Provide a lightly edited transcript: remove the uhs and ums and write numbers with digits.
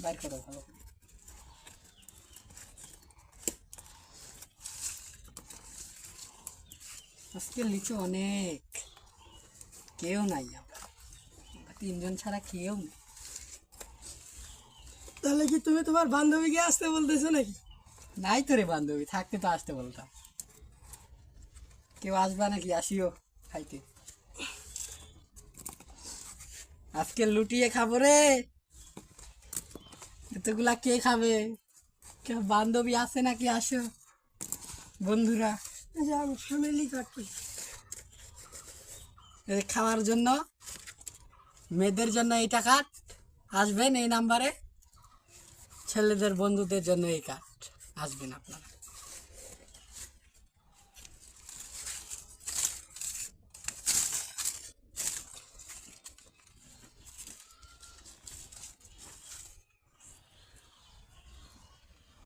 বাইর করো ভালো করে। আজকে লিচু অনেক, কেউ নাই, আমরা তিনজন ছাড়া কেউ নেই। তাহলে কি তুমি তোমার বান্ধবীকে আসতে বলতেছো নাকি? নাই তো রে বান্ধবী, থাকতে তো আসতে বলতাম। কেউ আসবা নাকি? আসিও খাইতে, আজকে লুটিয়ে খাবো রে। এতগুলা কে খাবে? কেউ বান্ধবী আছে নাকি? আসো বন্ধুরা, এই যে আমি ফ্যামিলি কার্ড পাই। খাওয়ার জন্য, মেয়েদের জন্য এইটা কার্ড, আসবেন এই নাম্বারে। ছেলেদের বন্ধুদের জন্য এই কার্ড, আসবেন আপনারা।